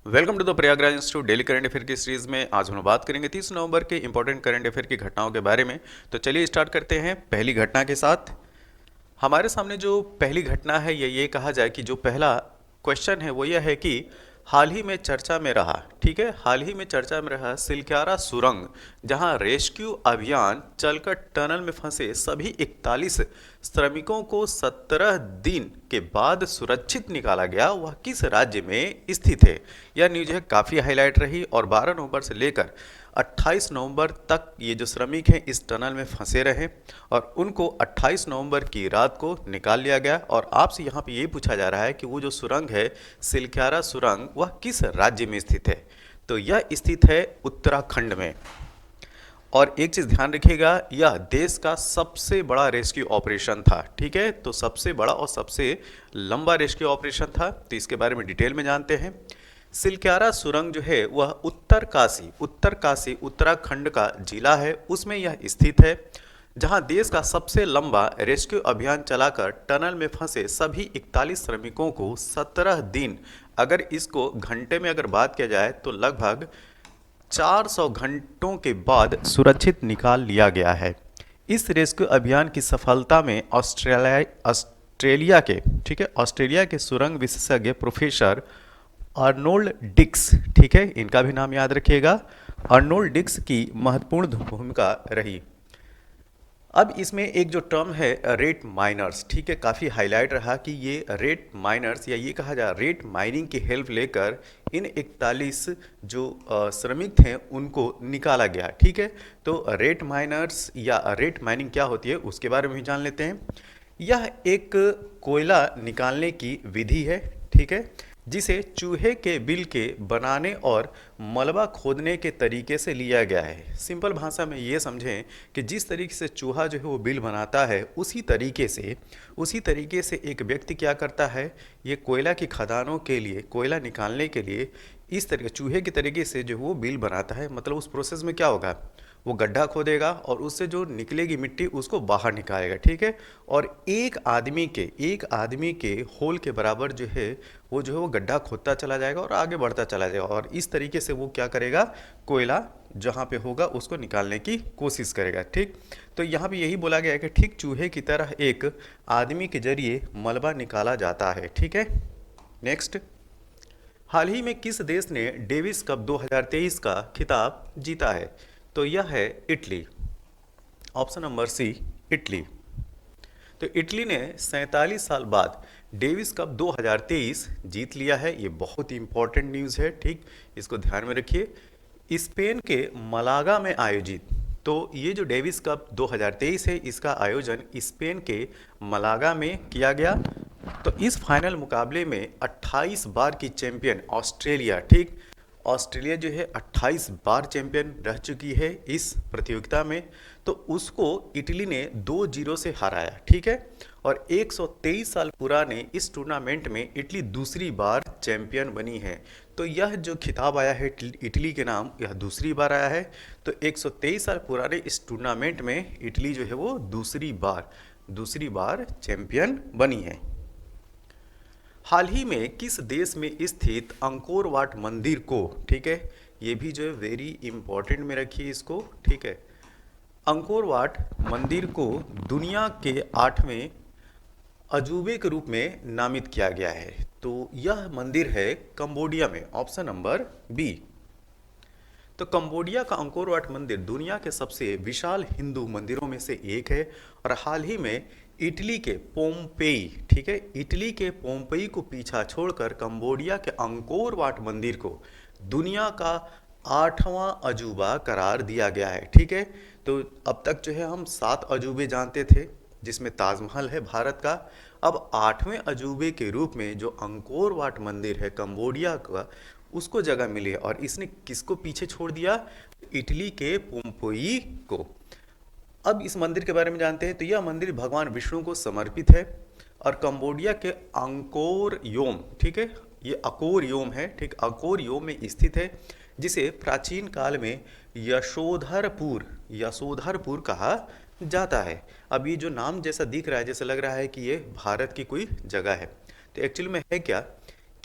Welcome to the Prayagraj institute daily current affair की series में आज हम बात करेंगे 30 नवंबर के इंपॉर्टेंट करंट अफेयर की घटनाओं के बारे में। तो चलिए स्टार्ट करते हैं पहली घटना के साथ। हमारे सामने जो पहली घटना है ये कहा जाए कि जो पहला क्वेश्चन है वो यह है कि हाल ही में चर्चा में रहा, ठीक है, हाल ही में चर्चा में रहा सिलक्यारा सुरंग, जहां रेस्क्यू अभियान चलकर टनल में फंसे सभी 41 श्रमिकों को 17 दिन के बाद सुरक्षित निकाला गया, वह किस राज्य में स्थित है। यह न्यूज है काफ़ी हाईलाइट रही और 12 नवंबर से लेकर 28 नवंबर तक ये जो श्रमिक हैं इस टनल में फंसे रहे और उनको 28 नवंबर की रात को निकाल लिया गया। और आपसे यहाँ पे ये पूछा जा रहा है कि वो जो सुरंग है सिलक्यारा सुरंग वह किस राज्य में स्थित है। तो यह स्थित है उत्तराखंड में। और एक चीज़ ध्यान रखिएगा, यह देश का सबसे बड़ा रेस्क्यू ऑपरेशन था, ठीक है, तो सबसे बड़ा और सबसे लंबा रेस्क्यू ऑपरेशन था। तो इसके बारे में डिटेल में जानते हैं। सिलक्यारा सुरंग जो है वह उत्तरकाशी उत्तराखंड का जिला है, उसमें यह स्थित है, जहां देश का सबसे लंबा रेस्क्यू अभियान चलाकर टनल में फंसे सभी 41 श्रमिकों को 17 दिन, अगर इसको घंटे में अगर बात किया जाए तो लगभग 400 घंटों के बाद सुरक्षित निकाल लिया गया है। इस रेस्क्यू अभियान की सफलता में ऑस्ट्रेलिया के, ठीक है, ऑस्ट्रेलिया के सुरंग विशेषज्ञ प्रोफेसर अर्नोल्ड डिक्स, ठीक है, इनका भी नाम याद रखिएगा, अर्नोल्ड डिक्स की महत्वपूर्ण भूमिका रही। अब इसमें एक जो टर्म है रेट माइनर्स, ठीक है, काफ़ी हाईलाइट रहा कि ये रेट माइनर्स या ये कहा जाए रेट माइनिंग की हेल्प लेकर इन 41 जो श्रमिक थे उनको निकाला गया, ठीक है। तो रेट माइनर्स या रेट माइनिंग क्या होती है उसके बारे में भी जान लेते हैं। यह एक कोयला निकालने की विधि है, ठीक है, जिसे चूहे के बिल के बनाने और मलबा खोदने के तरीके से लिया गया है। सिंपल भाषा में ये समझें कि जिस तरीके से चूहा जो है वो बिल बनाता है उसी तरीके से एक व्यक्ति क्या करता है, ये कोयला की खदानों के लिए, कोयला निकालने के लिए इस तरीके चूहे के तरीके से जो वो बिल बनाता है। मतलब उस प्रोसेस में क्या होगा, वो गड्ढा खोदेगा और उससे जो निकलेगी मिट्टी उसको बाहर निकालेगा, ठीक है। और एक आदमी के होल के बराबर जो है वो गड्ढा खोदता चला जाएगा और आगे बढ़ता चला जाएगा और इस तरीके से वो क्या करेगा, कोयला जहाँ पे होगा उसको निकालने की कोशिश करेगा, ठीक। तो यहाँ पे यही बोला गया है कि ठीक चूहे की तरह एक आदमी के जरिए मलबा निकाला जाता है, ठीक है। नेक्स्ट, हाल ही में किस देश ने डेविस कप 2023 का खिताब जीता है। तो यह है Italy, option number C, Italy. तो इटली ने 47 साल बाद डेविस कप 2023 जीत लिया है। ये बहुत ही इंपॉर्टेंट न्यूज़ है, ठीक, इसको ध्यान में रखिए। स्पेन के मलागा में आयोजित, तो ये जो डेविस कप 2023 है इसका आयोजन स्पेन के मलागा में किया गया। तो इस फाइनल मुकाबले में 28 बार की चैंपियन ऑस्ट्रेलिया, ठीक, ऑस्ट्रेलिया जो है 28 बार चैंपियन रह चुकी है इस प्रतियोगिता में, तो उसको इटली ने 2-0 से हराया, ठीक है। और 123 साल पुराने इस टूर्नामेंट में इटली दूसरी बार चैंपियन बनी है। तो यह जो खिताब आया है इटली के नाम, यह दूसरी बार आया है। तो 123 साल पुराने इस टूर्नामेंट में इटली जो है वो दूसरी बार चैंपियन बनी है। हाल ही में किस देश में स्थित अंकोर वाट मंदिर को, ठीक है, ये भी जो है वेरी इंपॉर्टेंट में रखिए इसको, ठीक है, अंकोर वाट मंदिर को दुनिया के 8वें अजूबे के रूप में नामित किया गया है। तो यह मंदिर है कंबोडिया में, ऑप्शन नंबर बी। तो कंबोडिया का अंकोर वाट मंदिर दुनिया के सबसे विशाल हिंदू मंदिरों में से एक है और हाल ही में इटली के पोम्पेई, ठीक है, इटली के पोम्पेई को पीछा छोड़कर कंबोडिया के अंकोर वाट मंदिर को दुनिया का 8वां अजूबा करार दिया गया है, ठीक है। तो अब तक जो है हम 7 अजूबे जानते थे जिसमें ताजमहल है भारत का। अब 8वें अजूबे के रूप में जो अंकोर वाट मंदिर है कंबोडिया का, उसको जगह मिली है और इसने किसको पीछे छोड़ दिया, इटली के पोम्पेई को। अब इस मंदिर के बारे में जानते हैं। तो यह मंदिर भगवान विष्णु को समर्पित है और कंबोडिया के अंकोर योम, ठीक है, ये अकोर योम है, ठीक, अकोर योम में स्थित है, जिसे प्राचीन काल में यशोधरपुर कहा जाता है। अब ये जो नाम जैसा दिख रहा है, जैसे लग रहा है कि ये भारत की कोई जगह है, तो एक्चुअली में है क्या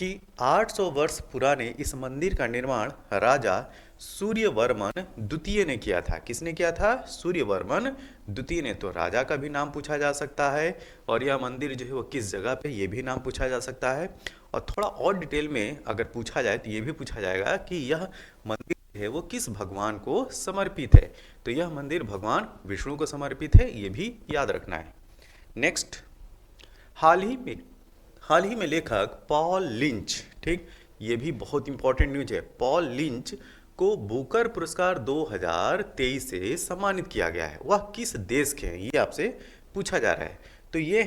कि 800 वर्ष पुराने इस मंदिर का निर्माण राजा सूर्यवर्मन द्वितीय ने किया था। किसने किया था? सूर्यवर्मन द्वितीय ने। तो राजा का भी नाम पूछा जा सकता है और यह मंदिर जो है वो किस जगह पे, ये भी नाम पूछा जा सकता है। और थोड़ा और डिटेल में अगर पूछा जाए तो ये भी पूछा जाएगा कि यह मंदिर जो है वो किस भगवान को समर्पित है। तो यह मंदिर भगवान विष्णु को समर्पित है, ये भी याद रखना है। नेक्स्ट, हाल ही में हाल ही में लेखक पॉल लिंच, ठीक, ये भी बहुत इंपॉर्टेंट न्यूज है। पॉल लिंच को बुकर पुरस्कार 2023 से सम्मानित किया गया है। वह किस देश के हैं, ये आपसे पूछा जा रहा है। तो ये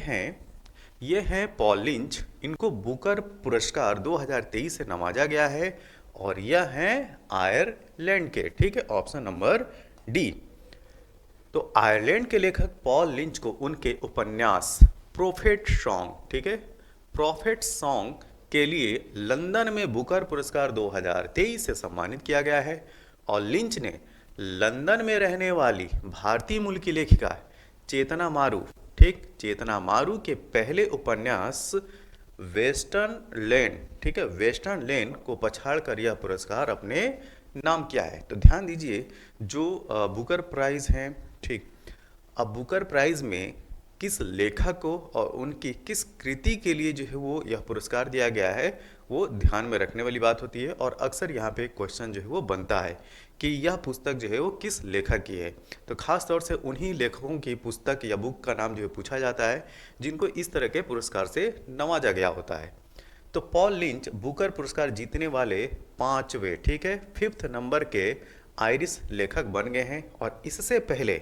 हैं पॉल लिंच, इनको बुकर पुरस्कार 2023 से नवाजा गया है और यह हैं आयरलैंड के, ठीक है, ऑप्शन नंबर डी। तो आयरलैंड के लेखक पॉल लिंच को उनके उपन्यास प्रोफेट सॉन्ग, ठीक है, प्रोफेट सॉन्ग के लिए लंदन में बुकर पुरस्कार 2023 से सम्मानित किया गया है। और लिंच ने लंदन में रहने वाली भारतीय मूल की लेखिका चेतना मारू, ठीक, चेतना मारू के पहले उपन्यास वेस्टर्न लैंड, ठीक है, वेस्टर्न लैंड को पछाड़ कर यह पुरस्कार अपने नाम किया है। तो ध्यान दीजिए, जो बुकर प्राइज हैं, ठीक, अब बुकर प्राइज में किस लेखक को और उनकी किस कृति के लिए जो है वो यह पुरस्कार दिया गया है, वो ध्यान में रखने वाली बात होती है। और अक्सर यहाँ पे क्वेश्चन जो है वो बनता है कि यह पुस्तक जो है वो किस लेखक की है। तो खास तौर से उन्हीं लेखकों की पुस्तक या बुक का नाम जो है पूछा जाता है जिनको इस तरह के पुरस्कार से नवाजा गया होता है। तो पॉल लिंच बुकर पुरस्कार जीतने वाले 5वें, ठीक है, 5th नंबर के आयरिश लेखक बन गए हैं। और इससे पहले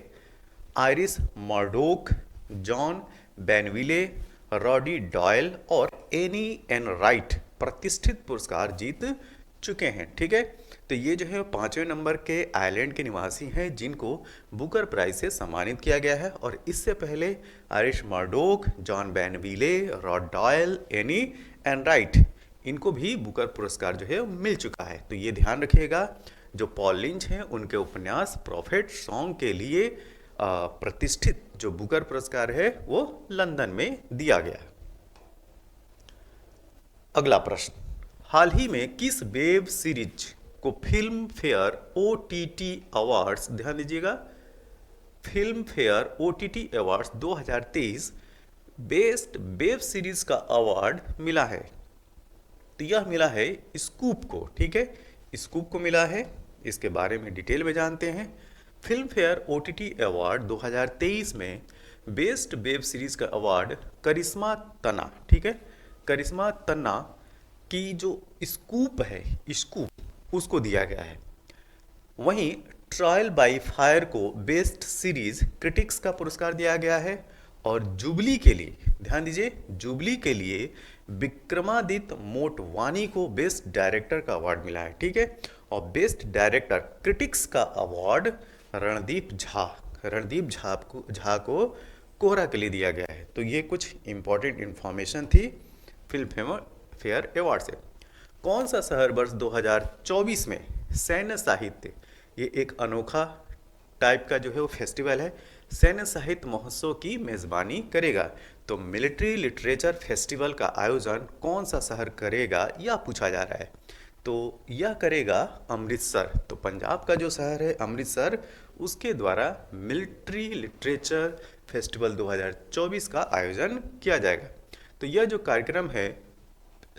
Iris Murdoch, John Banville, Roddy Doyle और एनी एन राइट प्रतिष्ठित पुरस्कार जीत चुके हैं, ठीक है। तो ये जो है 5वें नंबर के आयरलैंड के निवासी हैं जिनको बुकर प्राइज से सम्मानित किया गया है। और इससे पहले Iris Murdoch, John Banville, Roddy Doyle, Anne Enright, इनको भी बुकर पुरस्कार जो है मिल चुका है। तो ये ध्यान रखिएगा, जो पॉल लिंच हैं उनके उपन्यास प्रोफेट सॉन्ग के लिए प्रतिष्ठित जो बुकर पुरस्कार है वो लंदन में दिया गया। अगला प्रश्न, हाल ही में किस वेब सीरीज को फिल्म फेयर OTT अवार्ड्स, ध्यान दीजिएगा, film fair OTT awards 2023 best web series का अवार्ड मिला है? तो यह मिला है स्कूप को, ठीक है, स्कूप को मिला है। इसके बारे में डिटेल में जानते हैं। फिल्म फेयर OTT अवार्ड 2023 में बेस्ट वेब सीरीज का अवार्ड करिश्मा तन्ना, ठीक है, करिश्मा तन्ना की जो स्कूप है, स्कूप, उसको दिया गया है। वहीं ट्रायल बाय फायर को बेस्ट सीरीज क्रिटिक्स का पुरस्कार दिया गया है। और जुबली के लिए, ध्यान दीजिए, जुबली के लिए विक्रमादित्य मोटवानी को बेस्ट डायरेक्टर का अवार्ड मिला है, ठीक है। और बेस्ट डायरेक्टर क्रिटिक्स का अवार्ड रणदीप झा को कोहरा के लिए दिया गया है। तो ये कुछ इंपॉर्टेंट इंफॉर्मेशन थी फिल्म फेयर अवार्ड से। कौन सा शहर वर्ष 2024 में सैन्य साहित्य, ये एक अनोखा टाइप का जो है वो फेस्टिवल है, सैन्य साहित्य महोत्सव की मेजबानी करेगा? तो मिलिट्री लिटरेचर फेस्टिवल का आयोजन कौन सा शहर करेगा, यह पूछा जा रहा है। तो यह करेगा अमृतसर। तो पंजाब का जो शहर है अमृतसर, उसके द्वारा मिलिट्री लिटरेचर फेस्टिवल 2024 का आयोजन किया जाएगा। तो यह जो कार्यक्रम है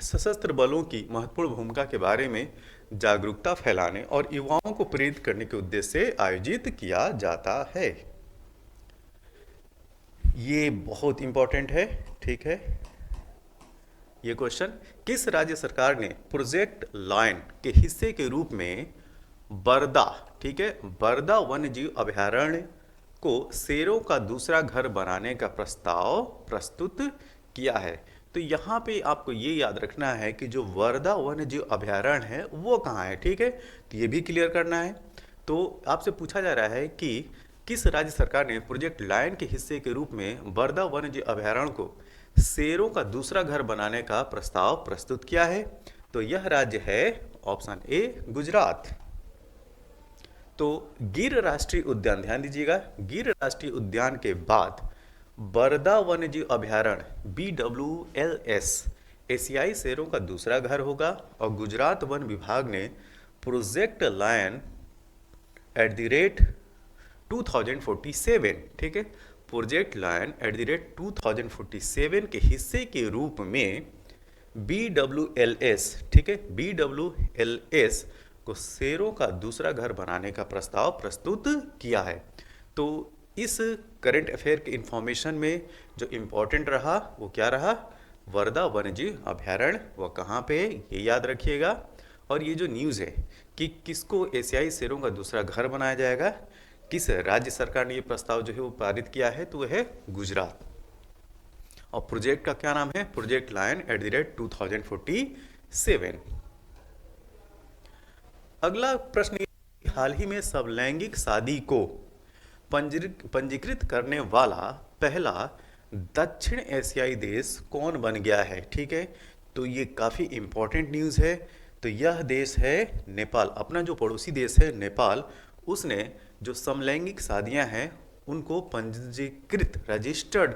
सशस्त्र बलों की महत्वपूर्ण भूमिका के बारे में जागरूकता फैलाने और युवाओं को प्रेरित करने के उद्देश्य से आयोजित किया जाता है। ये बहुत इंपॉर्टेंट है, ठीक है। ये क्वेश्चन, किस राज्य सरकार ने प्रोजेक्ट लायन के हिस्से के रूप में बरदा, ठीक है, बरदा वन्यजीव अभयारण्य को शेरों का दूसरा घर बनाने का प्रस्ताव प्रस्तुत किया है? तो यहाँ पे आपको ये याद रखना है कि जो वर्धा वन्यजीव अभयारण्य है वो कहाँ है, ठीक है, तो ये भी क्लियर करना है। तो आपसे पूछा जा रहा है कि किस राज्य सरकार ने प्रोजेक्ट लायन के हिस्से के रूप में वर्धा वन्यजीव अभयारण्य को शेरों का दूसरा घर बनाने का प्रस्ताव प्रस्तुत किया है? तो यह राज्य है ऑप्शन ए गुजरात। तो गिर राष्ट्रीय उद्यान, ध्यान दीजिएगा, गिर राष्ट्रीय उद्यान के बाद बरदा वन्यजीव अभयारण्य BWLS एशियाई शेरों का दूसरा घर होगा। और गुजरात वन विभाग ने प्रोजेक्ट लायन @ 2047, ठीक है, प्रोजेक्ट लायन @ 2047 के हिस्से के रूप में BWLS, ठीक है, BWLS को शेरों का दूसरा घर बनाने का प्रस्ताव प्रस्तुत किया है। तो इस करंट अफेयर के इंफॉर्मेशन में जो इम्पोर्टेंट रहा वो क्या रहा, वर्धा वन्यजीव अभयारण्य वो कहाँ पे, ये याद रखिएगा। और ये जो न्यूज़ है कि किसको एशियाई शेरों का दूसरा घर बनाया जाएगा, किस राज्य सरकार ने ये प्रस्ताव जो है वो पारित किया है, तो वह है गुजरात। और प्रोजेक्ट का क्या नाम है, प्रोजेक्ट लायन @ 2047। अगला प्रश्न, हाल ही में समलैंगिक शादी को पंजीकृत करने वाला पहला दक्षिण एशियाई देश कौन बन गया है, ठीक है। तो ये काफ़ी इंपॉर्टेंट न्यूज़ है। तो यह देश है नेपाल, अपना जो पड़ोसी देश है नेपाल, उसने जो समलैंगिक शादियां हैं उनको पंजीकृत रजिस्टर्ड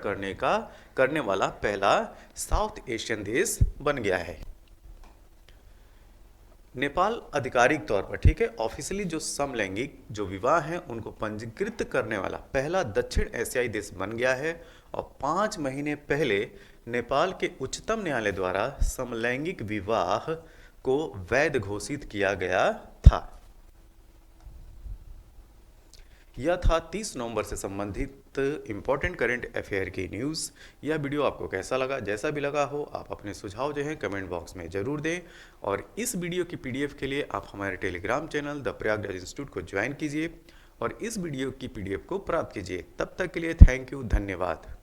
करने वाला पहला साउथ एशियन देश बन गया है। नेपाल आधिकारिक तौर पर, ठीक है, ऑफिशियली जो समलैंगिक जो विवाह हैं उनको पंजीकृत करने वाला पहला दक्षिण एशियाई देश बन गया है। और 5 महीने पहले नेपाल के उच्चतम न्यायालय द्वारा समलैंगिक विवाह को वैध घोषित किया गया था। यह था 30 नवंबर से संबंधित इंपॉर्टेंट करंट अफेयर की न्यूज़। यह वीडियो आपको कैसा लगा, जैसा भी लगा हो आप अपने सुझाव जो है कमेंट बॉक्स में ज़रूर दें। और इस वीडियो की PDF के लिए आप हमारे Telegram channel the Prayagraj institute को ज्वाइन कीजिए और इस वीडियो की PDF को प्राप्त कीजिए। तब तक के लिए थैंक यू, धन्यवाद।